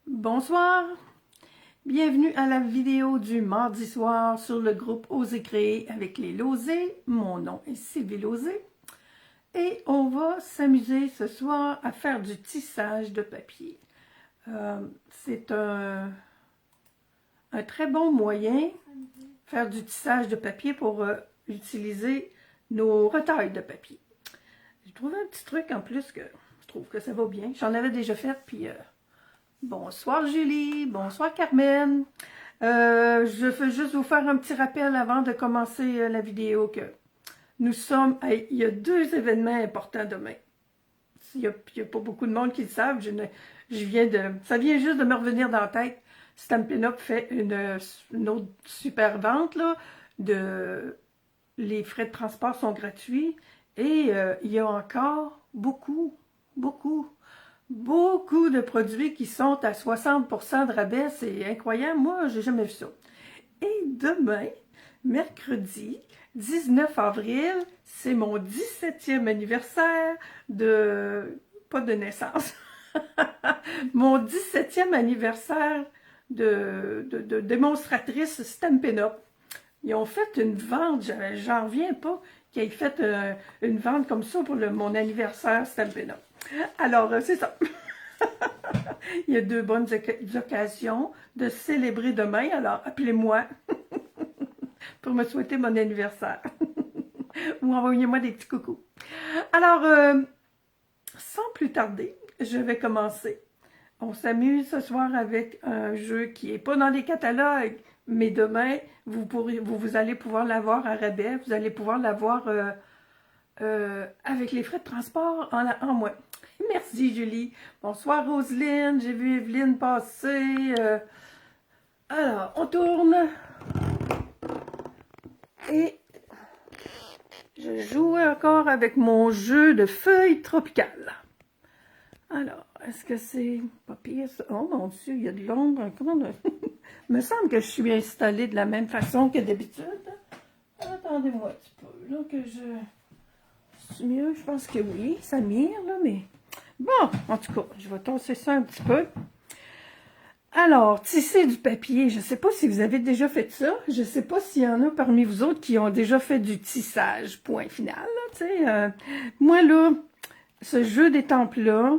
Bonsoir, bienvenue à la vidéo du mardi soir sur le groupe Oser créer avec les Lozé. Mon nom est Sylvie Lozé et on va s'amuser ce soir à faire du tissage de papier. C'est un très bon moyen, faire du tissage de papier pour utiliser nos retailles de papier. J'ai trouvé un petit truc en plus que je trouve que ça va bien. J'en avais déjà fait, puis bonsoir Julie, bonsoir Carmen. Je veux juste vous faire un petit rappel avant de commencer la vidéo que nous sommes, il y a 2 événements importants demain. Il n'y a pas beaucoup de monde qui le savent, ça vient juste de me revenir dans la tête. Stampin' Up fait une autre super vente, là, les frais de transport sont gratuits et il y a encore beaucoup de produits qui sont à 60% de rabais. C'est incroyable, moi j'ai jamais vu ça. Et demain, mercredi 19 avril, c'est mon 17e anniversaire pas de naissance, mon 17e anniversaire de démonstratrice Stampin' Up. Ils ont fait une vente, j'en reviens pas, qu'ils aient fait une vente comme ça pour mon anniversaire Stampin' Up. Alors, c'est ça. Il y a 2 bonnes occasions de célébrer demain, alors appelez-moi pour me souhaiter mon anniversaire. Ou envoyez-moi des petits coucous. Alors, sans plus tarder, je vais commencer. On s'amuse ce soir avec un jeu qui n'est pas dans les catalogues, mais demain, vous allez pouvoir l'avoir à rabais, vous allez pouvoir l'avoir avec les frais de transport en moins. Merci Julie. Bonsoir Roselyne, j'ai vu Evelyne passer. Alors, on tourne. Et je joue encore avec mon jeu de feuilles tropicales. Alors, est-ce que c'est pas pire ça? Oh mon Dieu, il y a de l'ombre. Il me semble que je suis installée de la même façon que d'habitude. Attendez-moi un petit peu, là, que c'est mieux, je pense que oui, ça mire, là, mais... Bon, en tout cas, je vais tosser ça un petit peu. Alors, tisser du papier, je ne sais pas si vous avez déjà fait ça. Je ne sais pas s'il y en a parmi vous autres qui ont déjà fait du tissage, point final, là, tu sais. Moi, là, ce jeu d'étampes-là,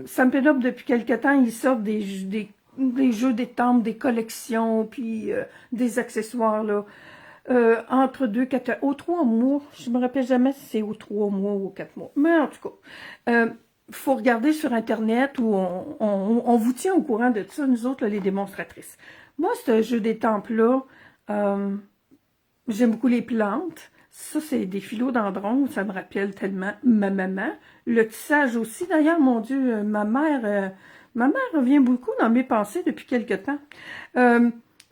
Stampin' Up, depuis quelque temps, ils sortent des jeux d'étampes, des collections, puis des accessoires, là. Entre 2, 4, aux 3 mois, je me rappelle jamais si c'est aux 3 mois ou aux 4 mois, mais en tout cas, faut regarder sur Internet où on vous tient au courant de ça, nous autres, là, les démonstratrices. Moi, ce jeu d'étampes-là, j'aime beaucoup les plantes. Ça, c'est des philodendrons, ça me rappelle tellement ma maman. Le tissage aussi, d'ailleurs, mon Dieu, ma mère revient beaucoup dans mes pensées depuis quelque temps.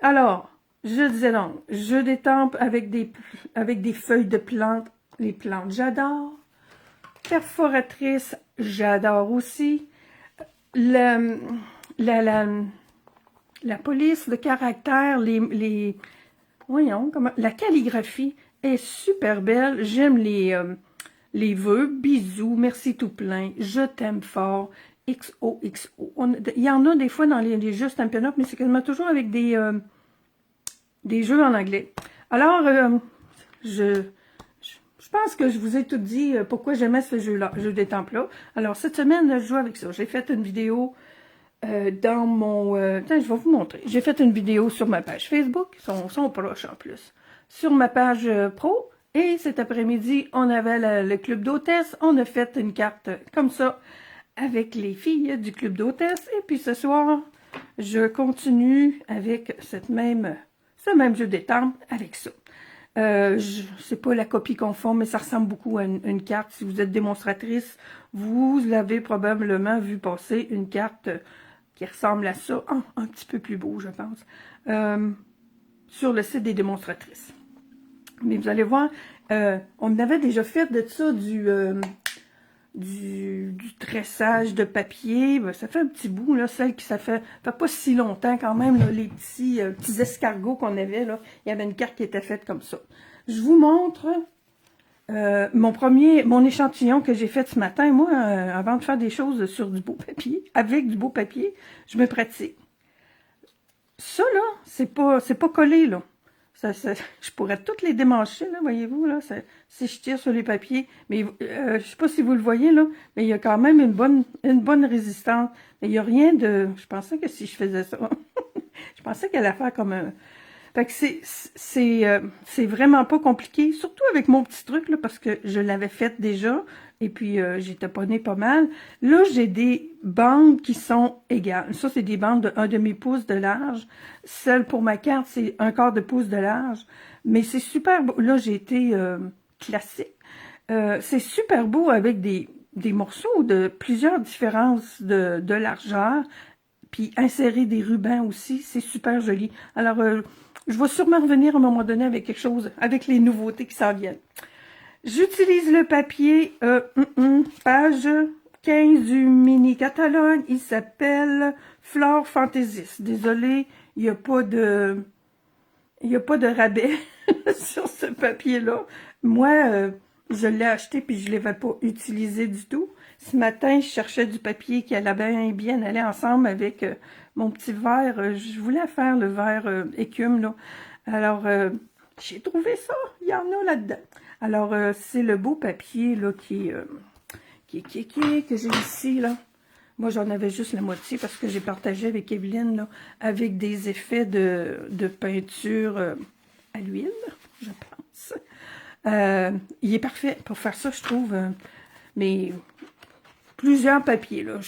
Alors, je disais donc, jeu d'étampes avec des feuilles de plantes. Les plantes, j'adore. Perforatrice, j'adore aussi. La police, le caractère, voyons, la calligraphie est super belle. J'aime les vœux. Bisous, merci tout plein. Je t'aime fort. XOXO. Il y en a des fois dans les jeux Stampin' Up, mais c'est quasiment toujours avec des jeux en anglais. Alors, je pense que je vous ai tout dit pourquoi j'aimais ce jeu-là, jeu d'étampes-là. Alors, cette semaine, je joue avec ça. J'ai fait une vidéo dans mon... Tiens, je vais vous montrer. J'ai fait une vidéo sur ma page Facebook. Ils sont proches en plus. Sur ma page pro. Et cet après-midi, on avait le club d'hôtesse. On a fait une carte comme ça avec les filles du club d'hôtesse. Et puis ce soir, je continue avec ce même jeu d'étampes avec ça. C'est pas la copie conforme, mais ça ressemble beaucoup à une carte. Si vous êtes démonstratrice, vous l'avez probablement vu passer une carte qui ressemble à ça, un petit peu plus beau, je pense, sur le site des démonstratrices. Mais vous allez voir, on avait déjà fait de ça du tressage de papier. Ben, ça fait un petit bout, là, ça fait pas si longtemps quand même, là, les petits escargots qu'on avait, là. Il y avait une carte qui était faite comme ça. Je vous montre Mon échantillon que j'ai fait ce matin, moi, avant de faire des choses sur du beau papier, avec du beau papier, je me pratique. Ça, là, c'est pas collé, là. Je pourrais toutes les démancher, là, voyez-vous, là, si je tire sur les papiers. Mais je sais pas si vous le voyez, là, mais il y a quand même une bonne résistance. Mais il n'y a rien de... Je pensais que si je faisais ça, je pensais qu'elle allait faire comme un... Fait que c'est vraiment pas compliqué, surtout avec mon petit truc, là, parce que je l'avais fait déjà, et puis j'ai taponné pas mal. Là, j'ai des bandes qui sont égales. Ça, c'est des bandes de 1/2 pouce de large. Celle pour ma carte, c'est 1/4 pouce de large. Mais c'est super beau. Là, j'ai été classique. C'est super beau avec des morceaux de plusieurs différences de largeur. Puis insérer des rubans aussi, c'est super joli. Alors, je vais sûrement revenir à un moment donné avec quelque chose, avec les nouveautés qui s'en viennent. J'utilise le papier, page 15 du mini-catalogue. Il s'appelle Flore Fantaisiste. Désolée, il n'y a pas de rabais sur ce papier-là. Moi, je l'ai acheté puis je ne l'avais pas utilisé du tout. Ce matin, je cherchais du papier qui allait bien aller ensemble avec mon petit verre. Je voulais faire le verre écume, là. Alors, j'ai trouvé ça. Il y en a là-dedans. Alors, c'est le beau papier, là, que j'ai ici, là. Moi, j'en avais juste la moitié parce que j'ai partagé avec Evelyne, là, avec des effets de peinture à l'huile, je pense. Il est parfait pour faire ça, je trouve. Mais plusieurs papiers, là.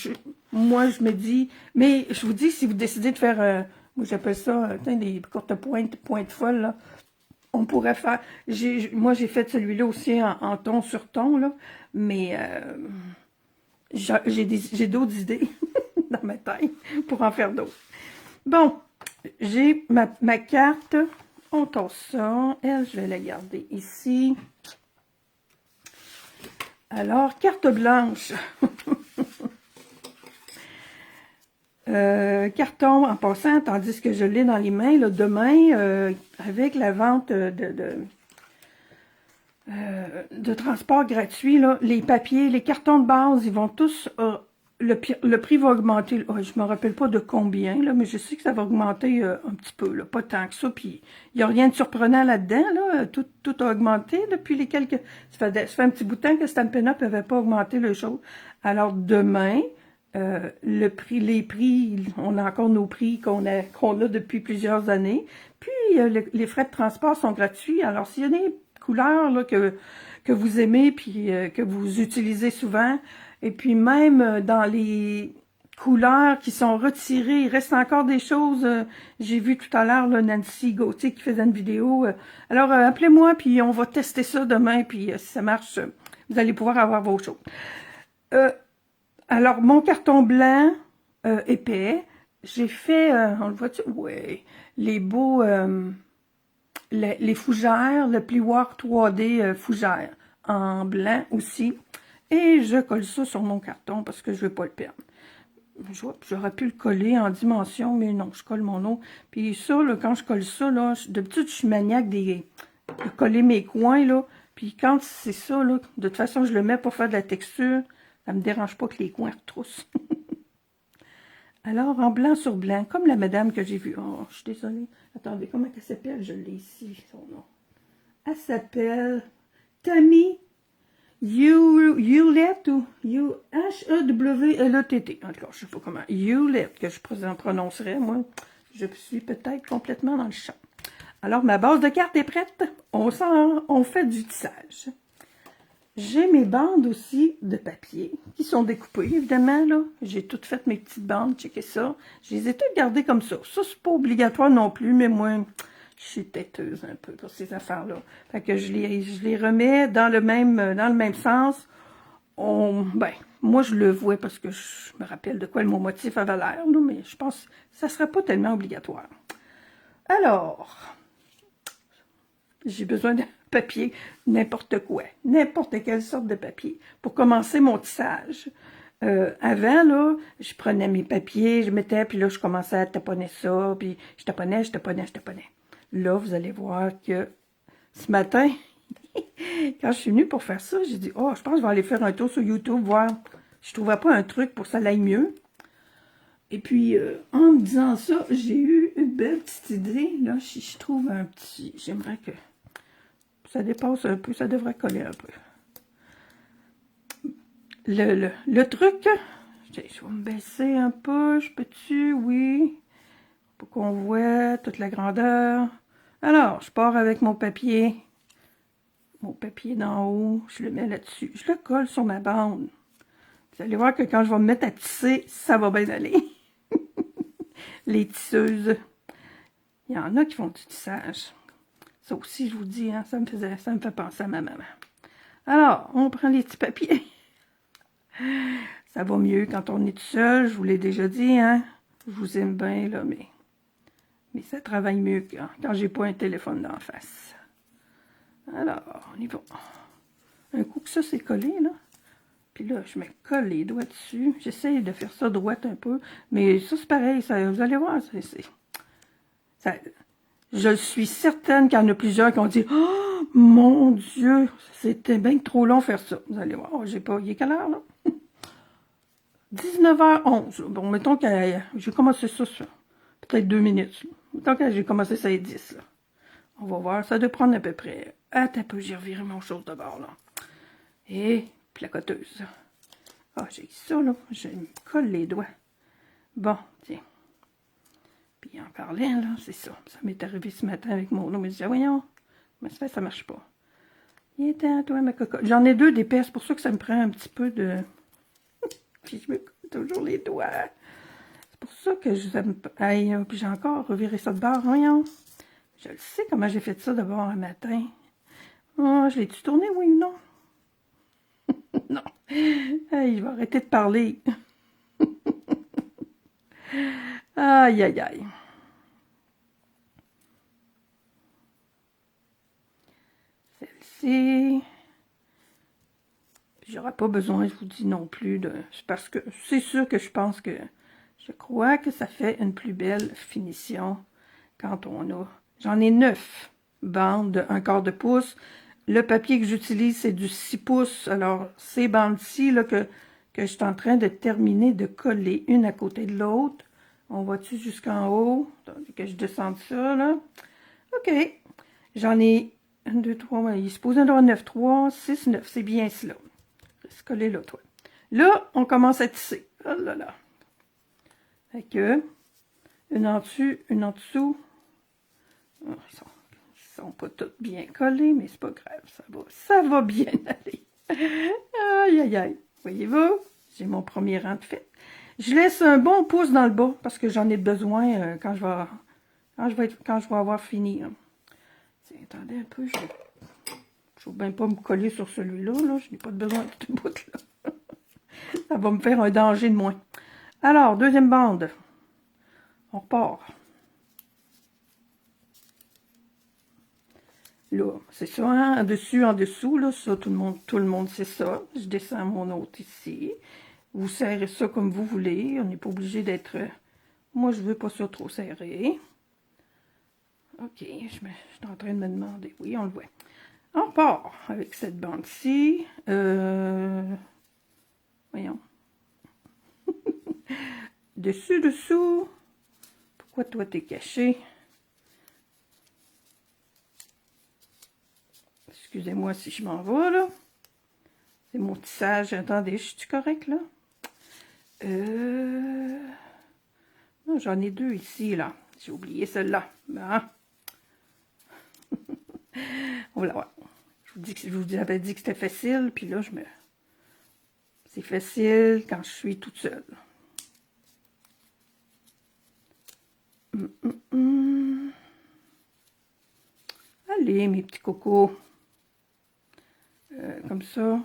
Moi, je me dis... Mais je vous dis, si vous décidez de faire... moi, j'appelle ça, des courtes pointes folles, là. On pourrait faire... Moi, j'ai fait celui-là aussi en ton sur ton, là. Mais j'ai d'autres idées dans ma tête pour en faire d'autres. Bon, j'ai ma carte. On tosse ça. Elle, je vais la garder ici. Alors, carte blanche. Carton en passant, tandis que je l'ai dans les mains, là, demain, avec la vente de transport gratuit, là, les papiers, les cartons de base, ils vont tous... le prix va augmenter. Oh, je me rappelle pas de combien, là, mais je sais que ça va augmenter un petit peu, là, pas tant que ça. Puis, il n'y a rien de surprenant là-dedans. Là, tout a augmenté depuis les quelques... Ça fait un petit bout de temps que Stampin' Up n'avait pas augmenté le chose. Alors, demain... les prix, on a encore nos prix qu'on a depuis plusieurs années. Puis, les frais de transport sont gratuits. Alors, s'il y a des couleurs là, que vous aimez puis que vous utilisez souvent, et puis même dans les couleurs qui sont retirées, il reste encore des choses. J'ai vu tout à l'heure Nancy Gauthier qui faisait une vidéo. Alors, appelez-moi, puis on va tester ça demain, puis si ça marche, vous allez pouvoir avoir vos choses. Alors, mon carton blanc épais, j'ai fait, on le voit-tu? Oui, les beaux, les fougères, le plioir 3D fougère, en blanc aussi. Et je colle ça sur mon carton parce que je ne veux pas le perdre. J'aurais pu le coller en dimension, mais non, je colle mon nom. Puis ça, là, quand je colle ça, là, d'habitude, je suis maniaque de coller mes coins, là. Puis quand c'est ça, là, de toute façon, je le mets pour faire de la texture. Ça ne me dérange pas que les coins retroussent. Alors, en blanc sur blanc, comme la madame que j'ai vue. Oh, je suis désolée. Attendez, comment elle s'appelle? Je l'ai ici, son nom. Elle s'appelle Tammy Hewlett ou H-E-W-L-E-T-T. En tout cas, je ne sais pas comment. Hewlett, que je prononcerais, moi. Je suis peut-être complètement dans le champ. Alors, ma base de carte est prête. On fait du tissage. J'ai mes bandes aussi de papier qui sont découpées, évidemment, là. J'ai toutes fait mes petites bandes, checkez ça. Je les ai toutes gardées comme ça. Ça, c'est pas obligatoire non plus, mais moi, je suis têteuse un peu pour ces affaires-là. Fait que je les remets dans le même sens. Moi, je le vois parce que je me rappelle de quoi mon motif avait l'air, là, mais je pense que ça ne sera pas tellement obligatoire. Alors, j'ai besoin de papier, n'importe quoi, n'importe quelle sorte de papier, pour commencer mon tissage. Avant, là, je prenais mes papiers, je mettais, puis là, je commençais à taponner ça, puis je taponnais. Là, vous allez voir que ce matin, Quand je suis venue pour faire ça, j'ai dit, oh, je pense que je vais aller faire un tour sur YouTube, voir si je ne trouvais pas un truc pour que ça aille mieux. Et puis, en me disant ça, j'ai eu une belle petite idée. Là, si je trouve un petit... J'aimerais que ça dépasse un peu, ça devrait coller un peu. Le truc, je vais me baisser un peu, je peux-tu? Oui. Pour qu'on voit toute la grandeur. Alors, je pars avec mon papier d'en haut, je le mets là-dessus. Je le colle sur ma bande. Vous allez voir que quand je vais me mettre à tisser, ça va bien aller. Les tisseuses. Il y en a qui font du tissage. Ça aussi, je vous dis, hein, ça me fait penser à ma maman. Alors, on prend les petits papiers. Ça va mieux quand on est tout seul, je vous l'ai déjà dit, hein. Je vous aime bien, là, mais ça travaille mieux quand j'ai pas un téléphone d'en face. Alors, on y va. Un coup que ça, c'est collé, là. Puis là, je me colle les doigts dessus. J'essaie de faire ça droite un peu. Mais ça, c'est pareil. Ça, vous allez voir, je suis certaine qu'il y en a plusieurs qui ont dit « Oh, mon Dieu, c'était bien trop long faire ça. » Vous allez voir, j'ai pas... Il est quelle heure, là? 19h11. Bon, mettons que j'ai commencé ça, peut-être 2 minutes. Mettons que j'ai commencé ça à 10, là. On va voir, ça doit prendre à peu près... Attends un peu, j'ai reviré mon chose de bord, là. Et placoteuse. Ah, j'ai ça, là. Je me colle les doigts. Bon, tiens. Puis en parlant, là, c'est ça. Ça m'est arrivé ce matin avec mon eau. Mais je disais, voyons, mais ça marche pas. Il est à toi, ma cocotte. J'en ai 2 d'épaisse, c'est pour ça que ça me prend un petit peu de... Puis je me colle toujours les doigts. C'est pour ça que je aime... Aïe, puis j'ai encore reviré ça de bord. Voyons. Je le sais comment j'ai fait ça d'abord un matin. Oh, je l'ai-tu tourné, oui ou non? Non. Hey, je vais arrêter de parler. Aïe, aïe, aïe. Celle-ci. J'aurai pas besoin, je vous dis non plus, parce que c'est sûr que je pense que je crois que ça fait une plus belle finition quand on a... J'en ai 9 bandes de 1/4 de pouce. Le papier que j'utilise, c'est du 6 pouces. Alors, ces bandes-ci là que je suis en train de terminer de coller une à côté de l'autre. On va-tu jusqu'en haut? Attendez que je descende ça, là. OK. J'en ai 1, 2, 3, il est supposé en avoir 9, 3, 6, 9. C'est bien cela. Reste collé là, toi. Là, on commence à tisser. Oh là là. Fait que, une en dessus, une en dessous. Oh, ils sont pas toutes bien collés, mais c'est pas grave. Ça va bien aller. Aïe, aïe, aïe. Voyez-vous? J'ai mon premier rang de fait. Je laisse un bon pouce dans le bas parce que j'en ai besoin quand je vais avoir fini. Hein. Attendez un peu, je ne veux bien pas me coller sur celui-là. Là. Je n'ai pas besoin de ce bout-là. Ça va me faire un danger de moins. Alors, deuxième bande. On repart. Là, c'est ça, hein? En dessous, là, ça, tout le monde sait ça. Je descends mon autre ici. Vous serrez ça comme vous voulez. On n'est pas obligé d'être... Moi, je veux pas ça trop serré. OK, je suis en train de me demander. Oui, on le voit. On part avec cette bande-ci. Voyons. Dessous. Pourquoi toi, t'es caché? Excusez-moi si je m'en vais, là. C'est mon tissage. Attendez, je suis correct, là? J'en ai 2 ici, là. J'ai oublié celle-là. Bon. On va la voir. Je vous avais dit que c'était facile, puis là, c'est facile quand je suis toute seule. Allez, mes petits cocos. Comme ça.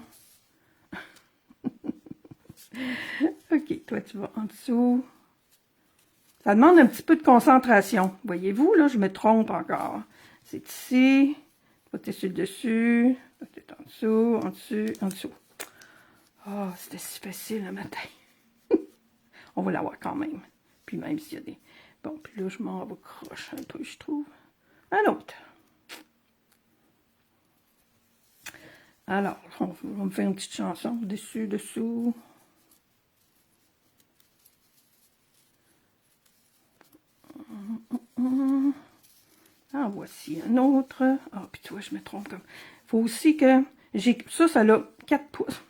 OK, toi, tu vas en dessous. Ça demande un petit peu de concentration. Voyez-vous, là, je me trompe encore. C'est ici. Toi, tu es sur le dessus. Toi, tu es en dessous, en dessus, en dessous. Oh, c'était si facile le matin. On va l'avoir quand même. Puis même s'il y a des... Bon, puis là, je m'en vais croche un peu, je trouve. Un autre. Alors, on va me faire une petite chanson dessus, dessous. Ah, voici un autre. Ah, puis tu vois, je me trompe comme... Faut aussi que... Ça a 4 pouces.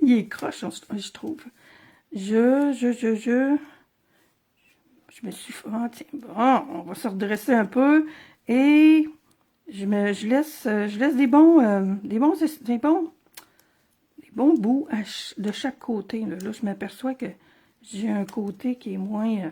Il est croche, je trouve. Je me suis... Ah, tiens, bon, on va se redresser un peu. Et je laisse des bons bouts de chaque côté. Là, je m'aperçois que j'ai un côté qui est moins...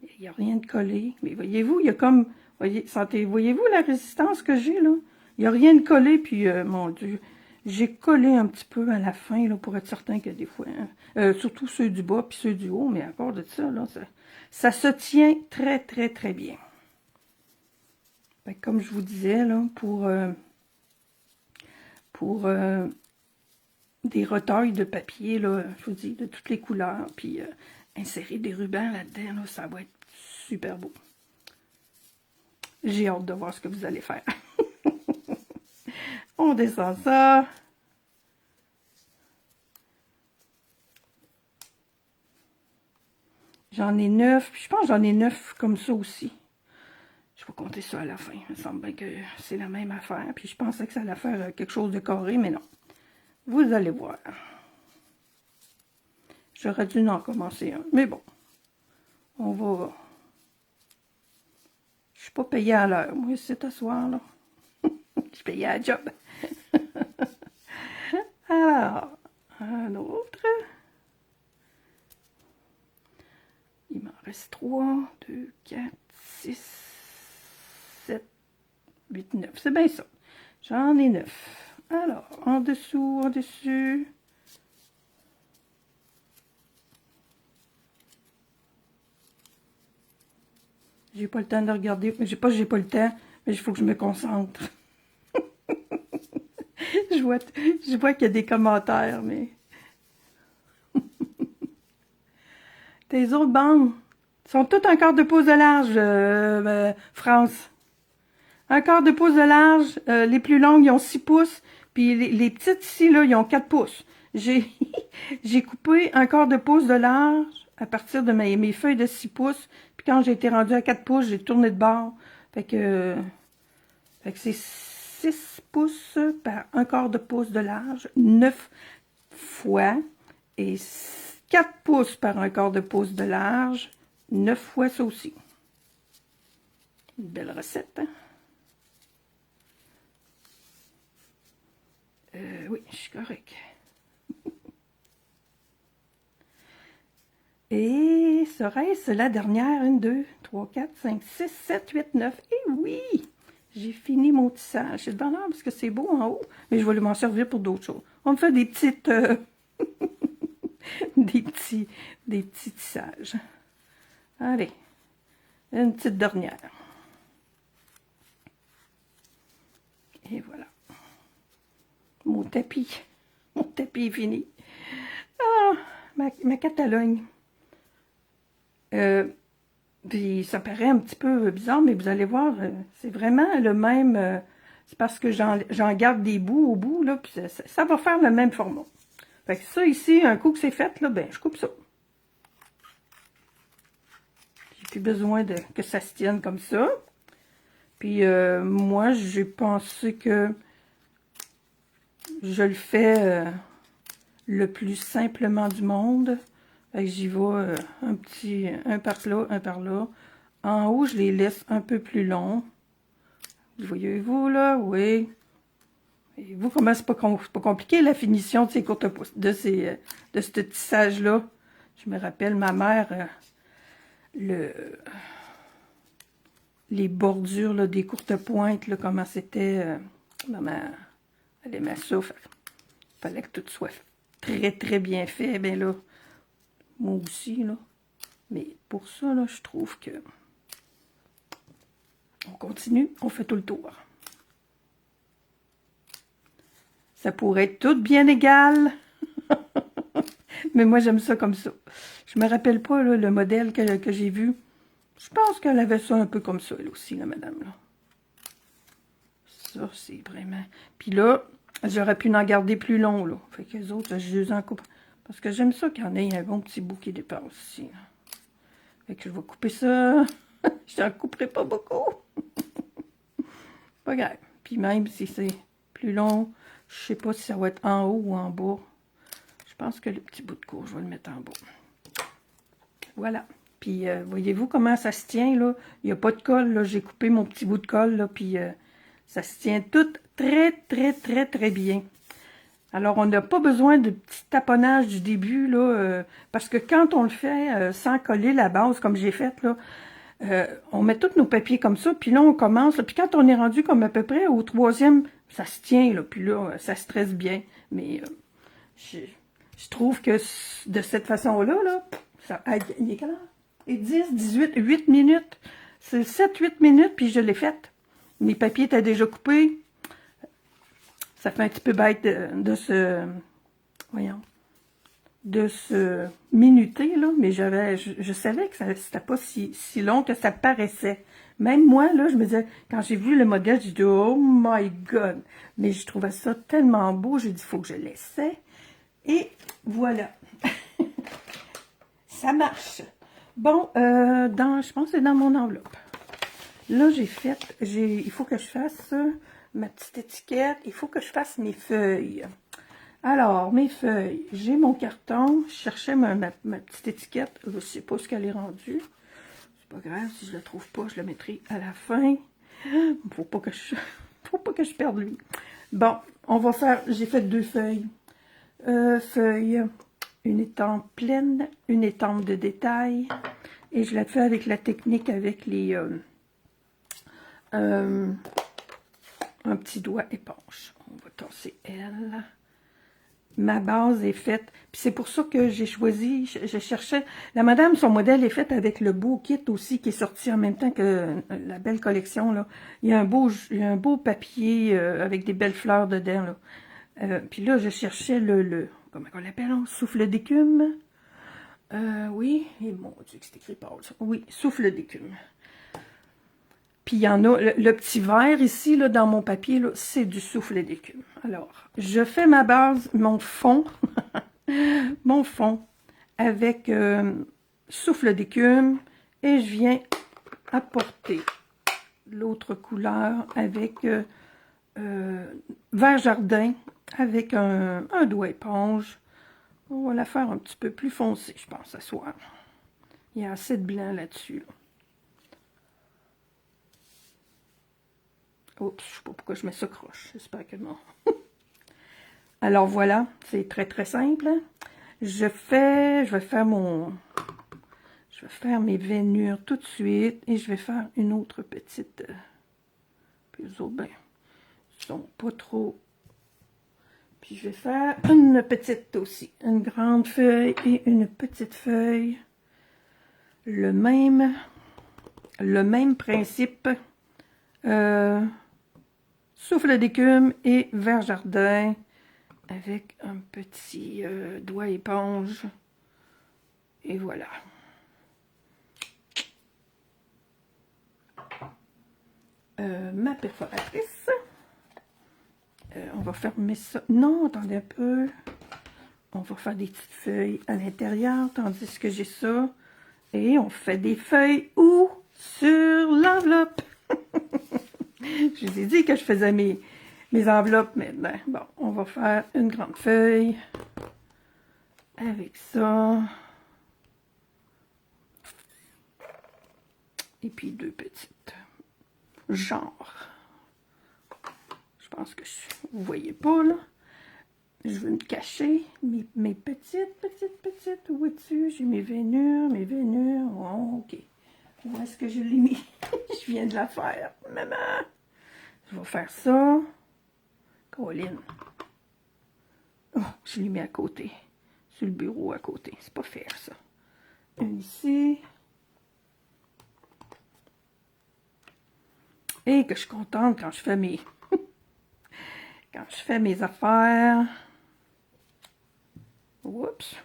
il n'y a rien de collé. Mais voyez-vous, il y a comme... Voyez-vous la résistance que j'ai, là? Il n'y a rien de collé, puis, mon Dieu, j'ai collé un petit peu à la fin, là, pour être certain que des fois... surtout ceux du bas, puis ceux du haut, mais à part de ça, là, ça se tient très, très, très bien. Fait que comme je vous disais, là, pour des retailles de papier, là, je vous dis, de toutes les couleurs, puis insérer des rubans là-dedans, là, ça va être super beau. J'ai hâte de voir ce que vous allez faire. On descend ça. J'en ai 9, puis je pense que j'en ai 9 comme ça aussi. Je vais compter ça à la fin. Il me semble bien que c'est la même affaire. Puis je pensais que ça allait faire quelque chose de carré, mais non. Vous allez voir. J'aurais dû en commencer un. Mais bon, on va... Je suis pas payée à l'heure. Moi, c'est à soir, là. Je suis payée à la job. Alors, un autre. Il m'en reste 3, 2, 4, 6, 7, 8, 9. C'est bien ça. J'en ai 9. Alors, en dessous, en dessus. J'ai pas le temps de regarder. J'ai pas le temps, mais il faut que je me concentre. je vois qu'il y a des commentaires, mais... Tes autres bandes sont toutes un quart de pouce de large, France. Un quart de pouce de large. Les plus longues, ils ont 6 pouces. Puis les petites ici, là, ils ont 4 pouces. J'ai coupé un quart de pouce de large à partir de mes feuilles de 6 pouces. Puis quand j'ai été rendue à 4 pouces, j'ai tourné de bord. Fait que c'est 6 pouces par un quart de pouce de large, 9 fois. Et 4 pouces par un quart de pouce de large, 9 fois ça aussi. Une belle recette, hein? Oui, je suis correct. Et serait-ce la dernière? 1, 2, 3, 4, 5, 6, 7, 8, 9. Et oui! J'ai fini mon tissage. C'est dans l'ordre parce que c'est beau en haut, mais je vais m'en servir pour d'autres choses. On me fait des petites... des petits tissages. Allez, une petite dernière. Et voilà. Mon tapis est fini. Ah, ma Catalogne. Puis ça paraît un petit peu bizarre, mais vous allez voir, c'est vraiment le même... c'est parce que j'en garde des bouts au bout, là, puis ça va faire le même format. Fait que ça ici, un coup que c'est fait, là, ben, je coupe ça. J'ai plus besoin que ça se tienne comme ça. Puis moi, j'ai pensé que je le fais le plus simplement du monde. Fait que j'y vais un par là, un par là. En haut, je les laisse un peu plus longs. Voyez-vous là? Oui. Et vous, comment c'est pas compliqué la finition de ces courtes de ce tissage-là? Je me rappelle ma mère, les bordures là, des courtes pointes, là, comment c'était. Maman, elle aimait ça. Fallait que tout soit très, très bien fait. Ben là, moi aussi, là. Mais pour ça, là, je trouve que on continue, on fait tout le tour. Ça pourrait être tout bien égal. Mais moi, j'aime ça comme ça. Je me rappelle pas là, le modèle que j'ai vu. Je pense qu'elle avait ça un peu comme ça, elle aussi, la madame. Là. ça, c'est vraiment... Puis là, j'aurais pu en garder plus long, là. Fait que les autres, je les en coupe. Parce que j'aime ça qu'il y en ait un bon petit bout qui dépasse ici, là. Fait que je vais couper ça. Je n'en couperai pas beaucoup. Pas grave. Puis même si c'est plus long, je sais pas si ça va être en haut ou en bas. Je pense que le petit bout de courge, je vais le mettre en bas. Voilà. Puis, voyez-vous comment ça se tient, là? Il n'y a pas de colle, là. J'ai coupé mon petit bout de colle, là, puis ça se tient tout très, très, très, très bien. Alors, on n'a pas besoin de petit taponnage du début, là, parce que quand on le fait sans coller la base, comme j'ai fait, là, on met tous nos papiers comme ça, puis là, on commence, là, puis quand on est rendu comme à peu près au troisième, ça se tient, là, puis là, ça stresse bien. Mais je trouve que de cette façon-là, là, ça, il est quelle heure? Et 10, 18, 8 minutes. C'est 7, 8 minutes, puis je l'ai faite. Mes papiers étaient déjà coupés. Ça fait un petit peu bête de se... Voyons. De se minuter, là. Mais je savais que c'était pas si long que ça paraissait. Même moi, là, je me disais... Quand j'ai vu le modèle, j'ai dit « Oh my God! » Mais je trouvais ça tellement beau. J'ai dit « Il faut que je l'essaie. » Et voilà. Ça marche. Bon, je pense que c'est dans mon enveloppe. Là, il faut que je fasse ma petite étiquette. Il faut que je fasse mes feuilles. Alors, mes feuilles. J'ai mon carton. Je cherchais ma petite étiquette. Je ne sais pas ce qu'elle est rendue. C'est pas grave. Si je la trouve pas, je la mettrai à la fin. Faut pas que je perde lui. Bon, on va faire... J'ai fait 2 feuilles. Feuille, une étampe pleine, une étampe de détail. Et je la fais avec la technique avec les... un petit doigt éponge. On va tasser elle. Ma base est faite. Puis c'est pour ça que j'ai choisi, je cherchais... La madame, son modèle est fait avec le beau kit aussi qui est sorti en même temps que la belle collection, là. Il y a un beau papier avec des belles fleurs dedans, là. Puis là, je cherchais comment on l'appelle, souffle d'écume. Oui, et mon Dieu, que c'est écrit pâle, ça. Oui, souffle d'écume. Puis il y en a, le petit vert ici, là, dans mon papier, là, c'est du souffle d'écume. Alors, je fais ma base, mon fond, mon fond, avec souffle d'écume, et je viens apporter l'autre couleur avec vert jardin, avec un doigt éponge. On va la faire un petit peu plus foncée, je pense, ce soir. Il y a assez de blanc là-dessus, là. Oups, je ne sais pas pourquoi je mets ça croche. J'espère que non. Alors voilà, c'est très très simple. Je vais faire mes veinures tout de suite et je vais faire une autre petite. Puis les autres, ben, ils sont pas trop. Puis je vais faire une petite aussi, une grande feuille et une petite feuille. Le même principe. Souffle d'écume et vert jardin avec un petit doigt éponge. Et voilà. Ma perforatrice. On va fermer ça. Non, attendez un peu. On va faire des petites feuilles à l'intérieur, tandis que j'ai ça. Et on fait des feuilles où? Sur l'enveloppe. Je vous ai dit que je faisais mes enveloppes maintenant. Bon, on va faire une grande feuille avec ça. Et puis 2 petites. Genre. Je pense que vous voyez pas, là. Je veux me cacher mes petites. Où es-tu? J'ai mes veinures. Oh, ok. Où est-ce que je l'ai mis? Je viens de la faire. Maman! Je vais faire ça. Colline. Oh, je l'ai mis à côté. Sur le bureau à côté. C'est pas faire ça. Une ici. Et que je suis contente quand je fais mes... quand je fais mes affaires. Oups.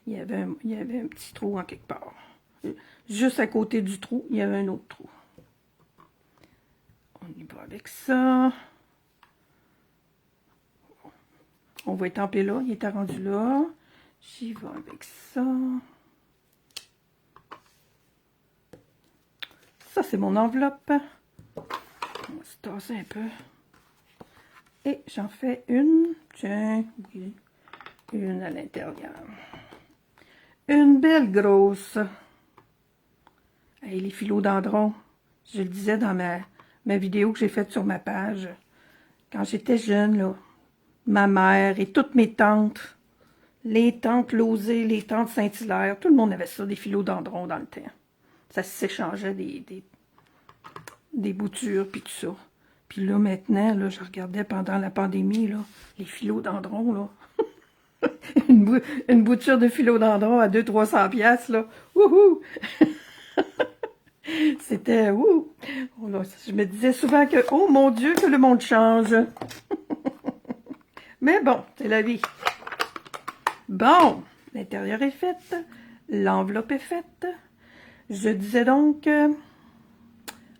Il y avait un petit trou en quelque part. Juste à côté du trou, il y avait un autre trou. On y va avec ça. On va étamper là, il était rendu là. J'y vais avec ça. Ça, c'est mon enveloppe. On va se tasser un peu. Et j'en fais une. Tiens, oui. Une à l'intérieur. Une belle grosse. Hey, les philodendrons. Je le disais dans ma vidéo que j'ai faite sur ma page. Quand j'étais jeune, là, ma mère et toutes mes tantes, les tantes Lausée, les tantes Saint-Hilaire, tout le monde avait ça, des philodendrons dans le temps. Ça s'échangeait des boutures, puis tout ça. Puis là, maintenant, là, je regardais pendant la pandémie, là, les philodendrons, là. une bouture de philodendrons à 200-300 piastres, là. Wouhou! C'était, ouh! Oh là, je me disais souvent que, oh mon Dieu, que le monde change. Mais bon, c'est la vie. Bon, l'intérieur est fait. L'enveloppe est faite. Je disais donc,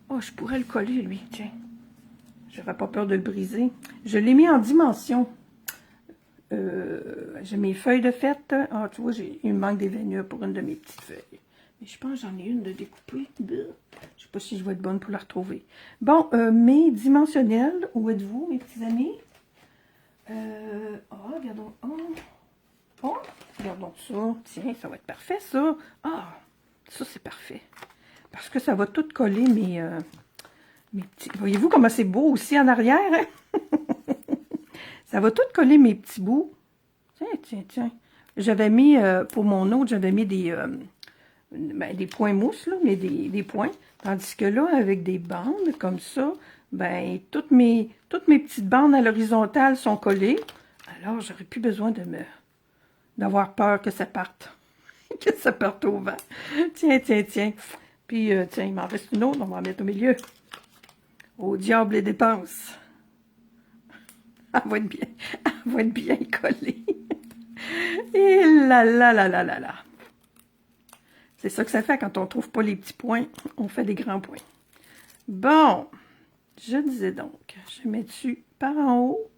oh, je pourrais le coller, lui, tiens. J'aurais pas peur de le briser. Je l'ai mis en dimension. J'ai mes feuilles de fête. Ah, tu vois, il me manque des vénures pour une de mes petites feuilles. Mais je pense que j'en ai une de découper. Je sais pas si je vais être bonne pour la retrouver. Bon, mes dimensionnels, où êtes-vous, mes petits amis? Regardons. Oh, regardons ça. Tiens, ça va être parfait, ça. Ah, ça, c'est parfait. Parce que ça va tout coller mes petits... Voyez-vous comment c'est beau aussi en arrière, hein? Ça va tout coller mes petits bouts. Tiens. J'avais mis, pour mon autre, j'avais mis des points mousse, là, mais des points. Tandis que là, avec des bandes comme ça, ben, toutes mes petites bandes à l'horizontale sont collées. Alors, j'aurais plus besoin d'avoir peur que ça parte. Que ça parte au vent. Tiens. Puis, tiens, il m'en reste une autre, on va en mettre au milieu. Au diable les dépenses. Elle va être bien collée. Et là. C'est ça que ça fait quand on ne trouve pas les petits points. On fait des grands points. Bon, je disais donc, je mets dessus par en haut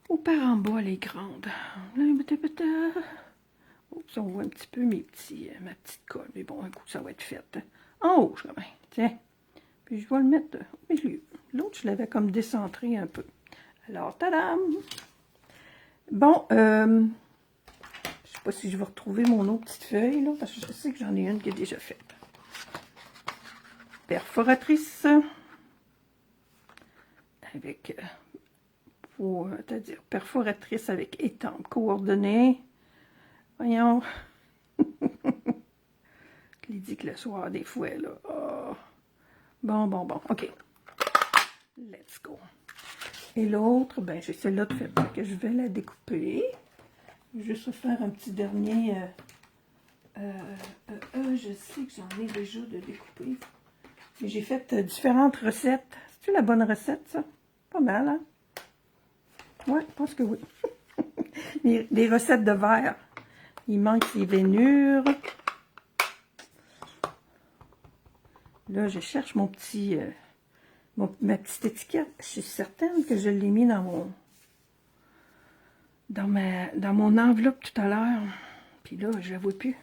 ou par en bas les grandes. Oups, on voit un petit peu ma petite colle. Mais bon, un coup, ça va être fait. En haut, je remets. Tiens. Puis je vais le mettre au milieu. L'autre, je l'avais comme décentré un peu. Alors, tadam! Bon, je sais pas si je vais retrouver mon autre petite feuille, là, parce que je sais que j'en ai une qui est déjà faite. Perforatrice. Avec, c'est-à-dire perforatrice avec étampe coordonnée. Voyons. Je l'ai dit que le soir, des fois, là. Oh. Bon, OK. Let's go. Et l'autre, ben, j'ai celle-là de fait que je vais la découper. Juste faire un petit dernier. Je sais que j'en ai déjà de découper. Mais j'ai fait différentes recettes. C'est-tu la bonne recette, ça? Pas mal, hein? Ouais, je pense que oui. Des recettes de verre. Il manque les vénures. Là, je cherche mon petit... ma petite étiquette. Je suis certaine que je l'ai mis dans mon enveloppe tout à l'heure. Puis là, je la vois plus.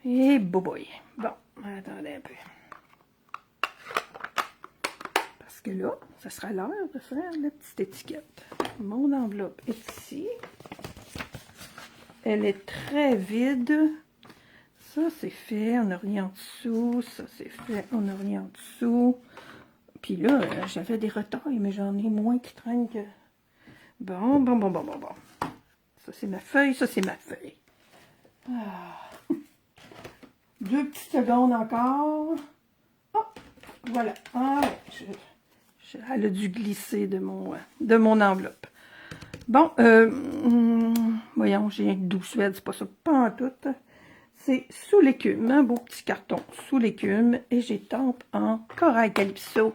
Et boy. Bon, attendez un peu. Parce que là, ça sera l'heure de faire la petite étiquette. Mon enveloppe est ici. Elle est très vide. Ça, c'est fait. On n'a rien en dessous. Ça, c'est fait. On n'a rien en dessous. Puis là, j'avais des retailles, mais j'en ai moins qui traînent que... Bon. Ça, c'est ma feuille. Ça, c'est ma feuille. Ah. 2 petites secondes encore. Oh, voilà. Ah, elle a dû glisser de mon enveloppe. Bon, voyons, j'ai un doux suède, c'est pas ça, pas en tout. C'est sous l'écume, un beau petit carton sous l'écume, et j'étampe en corail calypso.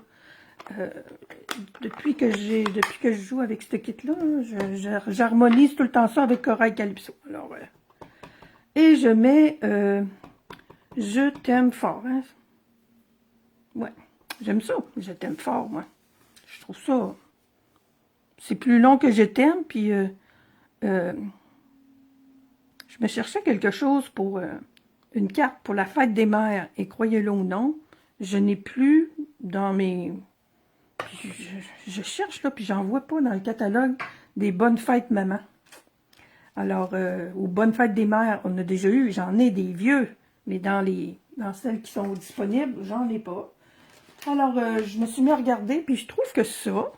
Depuis que je joue avec ce kit-là, j'harmonise tout le temps ça avec corail calypso. Alors, et je mets, je t'aime fort, hein? Ouais. J'aime ça. Je t'aime fort, moi. Je trouve ça... C'est plus long que je t'aime, puis je me cherchais quelque chose pour une carte pour la fête des mères. Et croyez-le ou non, je n'ai plus dans mes... Je cherche, là, puis j'en vois pas dans le catalogue des bonnes fêtes maman. Alors, aux bonnes fêtes des mères, on a déjà eu, j'en ai des vieux, mais dans celles qui sont disponibles, j'en ai pas. Alors, je me suis mis à regarder, puis je trouve que ça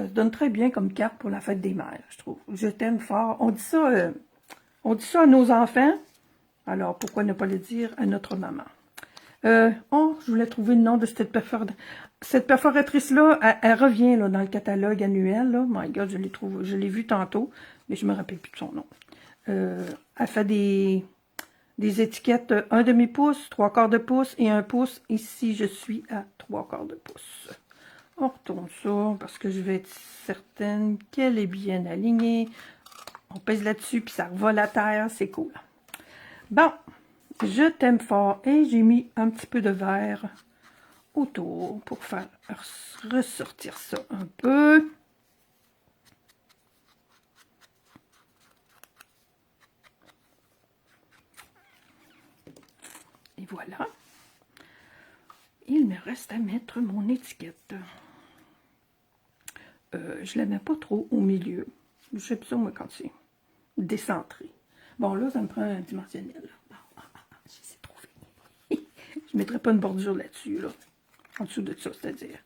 se donne très bien comme carte pour la fête des mères, je trouve. Je t'aime fort. On dit ça à nos enfants, alors pourquoi ne pas le dire à notre maman? Oh, je voulais trouver le nom de cette perforatrice. Cette perforatrice-là, elle revient là, dans le catalogue annuel. Là. My God, je l'ai vue tantôt, mais je me rappelle plus de son nom. Elle fait des étiquettes 1/2 pouce, 3/4 de pouce et 1 pouce. Ici, je suis à 3/4 de pouce. On retourne ça parce que je vais être certaine qu'elle est bien alignée. On pèse là-dessus, puis ça revole à terre. C'est cool. Bon, je t'aime fort. Et j'ai mis un petit peu de verre autour pour faire ressortir ça un peu. Et voilà. Il me reste à mettre mon étiquette. Je la mets pas trop au milieu. J'aime ça, moi, quand c'est décentré. Bon, là, ça me prend un dimensionnel. C'est trop fini. Je ne mettrai pas une bordure là-dessus, là. En dessous de ça, c'est-à-dire.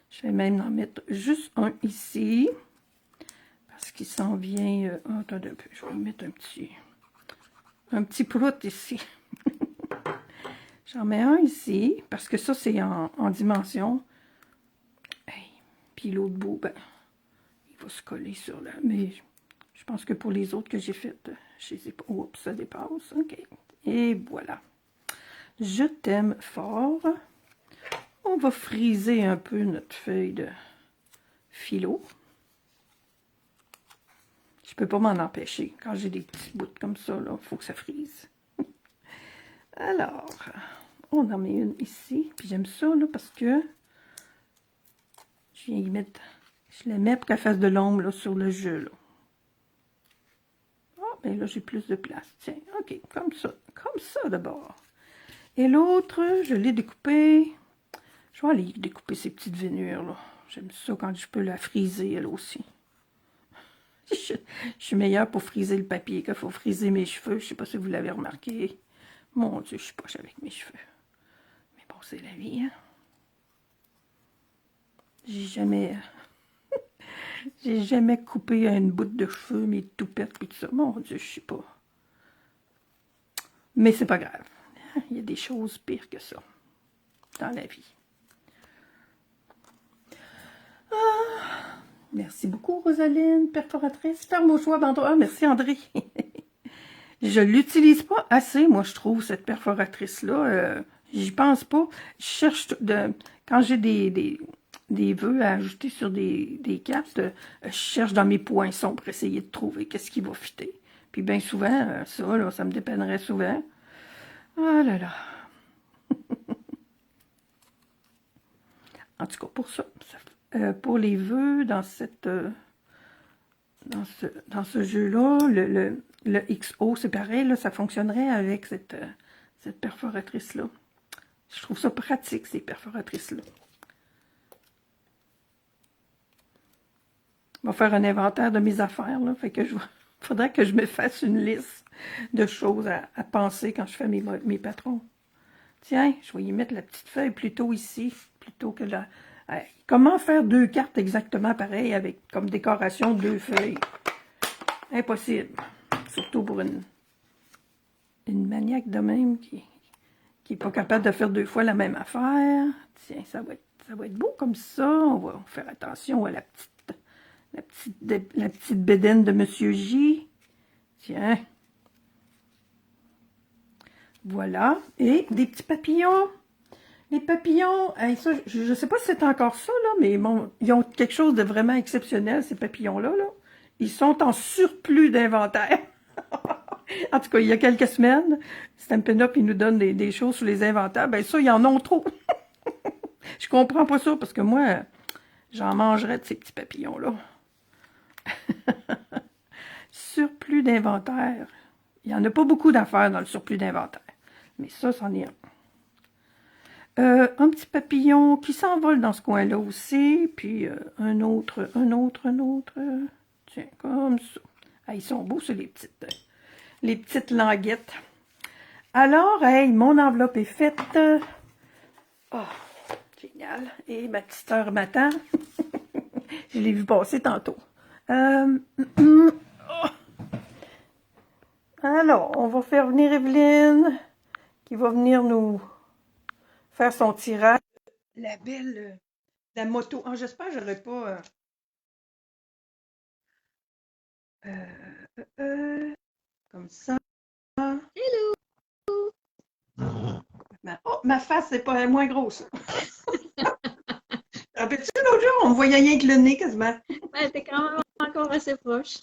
Je vais même en mettre juste un ici. Parce qu'il s'en vient... attendez un peu, je vais mettre un petit prout ici. J'en mets un ici, parce que ça, c'est en dimension. Hey. Puis l'autre bout, ben, il va se coller sur là. Mais je pense que pour les autres que j'ai faites, je les ai pas... Oups, ça dépasse. OK. Et voilà. Je t'aime fort. On va friser un peu notre feuille de philo. Je peux pas m'en empêcher. Quand j'ai des petits bouts comme ça, il faut que ça frise. Alors, on en met une ici. Puis j'aime ça, là, parce que je viens y mettre... Je la mets pour qu'elle fasse de l'ombre sur le jeu, là. Oh, ben là, j'ai plus de place. Tiens, OK, comme ça. Comme ça, d'abord. Et l'autre, je l'ai découpé. Je vais aller découper ces petites vénures, là. J'aime ça quand je peux la friser, elle aussi. Je suis meilleure pour friser le papier qu'il faut friser mes cheveux. Je ne sais pas si vous l'avez remarqué. Mon Dieu, je suis poche avec mes cheveux. Mais bon, c'est la vie, hein. J'ai jamais coupé une bout de cheveux, mes toupettes, puis tout ça. Mon Dieu, je sais pas. Mais c'est pas grave. Il y a des choses pires que ça dans la vie. Merci beaucoup, Rosaline, perforatrice. Ferme au choix, bandeau. Ah, merci, André. Je l'utilise pas assez, moi, je trouve, cette perforatrice-là. J'y pense pas. Je cherche, quand j'ai des vœux à ajouter sur des cartes, je cherche dans mes poinçons pour essayer de trouver qu'est-ce qui va fitter. Puis bien souvent, ça, là, ça me dépannerait souvent. Ah là là. En tout cas, pour ça pour les vœux dans dans ce jeu-là, le XO, c'est pareil, là, ça fonctionnerait avec cette perforatrice-là. Je trouve ça pratique, ces perforatrices-là. Je vais faire un inventaire de mes affaires, là, fait que faudrait que je me fasse une liste de choses à penser quand je fais mes patrons. Tiens, je vais y mettre la petite feuille plutôt ici, plutôt que là. Comment faire 2 cartes exactement pareilles avec comme décoration 2 feuilles? Impossible. Surtout pour une maniaque de même qui n'est pas capable de faire 2 fois la même affaire. Tiens, ça va être beau comme ça. On va faire attention à la petite bédaine de Monsieur J. Tiens. Voilà. Et des petits papillons. Les papillons, ça, je ne sais pas si c'est encore ça, là, mais bon, ils ont quelque chose de vraiment exceptionnel, ces papillons-là. Là. Ils sont en surplus d'inventaire. En tout cas, il y a quelques semaines, Stampin' Up, il nous donne des choses sur les inventaires. Ben ça, ils en ont trop. Je comprends pas ça parce que moi, j'en mangerais de ces petits papillons-là. Surplus d'inventaire. Il n'y en a pas beaucoup d'affaires dans le surplus d'inventaire. Mais ça, c'en est un. Un petit papillon qui s'envole dans ce coin-là aussi. Puis un autre. Tiens, comme ça. Ah, ils sont beaux, les petites languettes. Alors, hey, mon enveloppe est faite. Oh, génial. Et ma petite heure m'attend. Je l'ai vu passer tantôt. Oh. Alors, on va faire venir Evelyne, qui va venir nous faire son tirage. La belle, la moto. Oh, j'espère que j'aurai pas... comme ça. Hello! Ma face, c'est pas moins grosse. Rappelles-tu l'autre jour, on me voyait rien que le nez quasiment. Ouais, t'es quand même encore assez proche.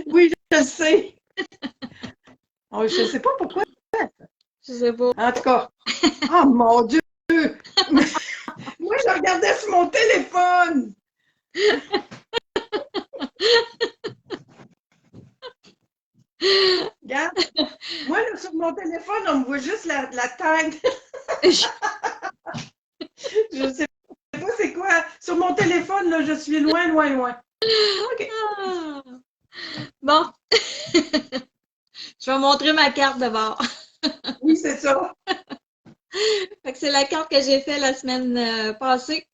Oui, je le sais. Oh, je sais pas pourquoi. Je sais pas. En tout cas. Oh mon Dieu! Moi, je regardais sur mon téléphone. Regarde. Moi, là, sur mon téléphone, on me voit juste la tête. Je sais pas c'est quoi. Sur mon téléphone, là, je suis loin. OK. Ah. Bon. Je vais montrer ma carte d'abord. Oui, c'est ça. Fait que c'est la carte que j'ai faite la semaine passée.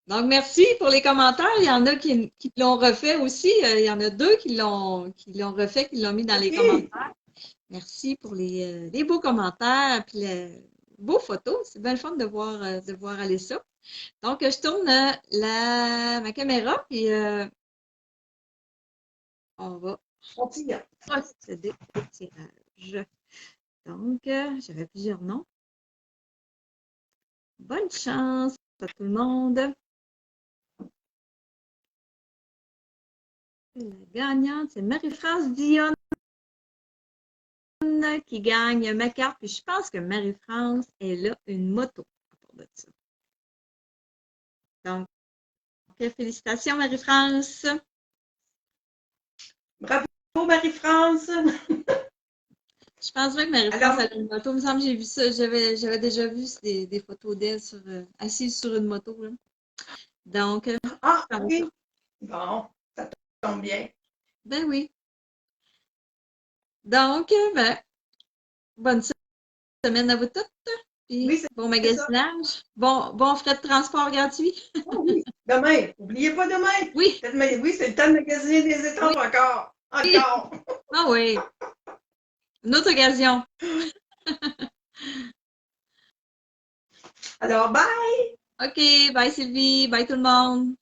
Donc, merci pour les commentaires. Il y en a qui l'ont refait aussi. Il y en a 2 qui l'ont refait, qui l'ont mis dans les commentaires. Merci pour les beaux commentaires et les beaux photos. C'est bien le fun de voir aller ça. Donc, je tourne ma caméra et on va procéder au tirage. Donc, j'avais plusieurs noms. Bonne chance à tout le monde. La gagnante, c'est Marie-France Dionne qui gagne ma carte. Puis je pense que Marie-France, elle a une moto à part de ça. Donc, félicitations Marie-France. Bravo Marie-France. Je pense que Marie-France a une moto. Il me semble que j'ai vu ça. J'avais déjà vu des photos d'elle assise sur une moto. Là. Donc, oui. Bon, ça tombe bien. Ben oui. Donc, bonne semaine à vous toutes. Puis, oui, bon magasinage. Bon frais de transport gratuit. Oh, oui, demain. N'oubliez pas demain. Oui. Oui, c'est le temps de magasiner des étampes encore. Ah oui. Une autre occasion. Alors, bye. OK. Bye Sylvie. Bye tout le monde.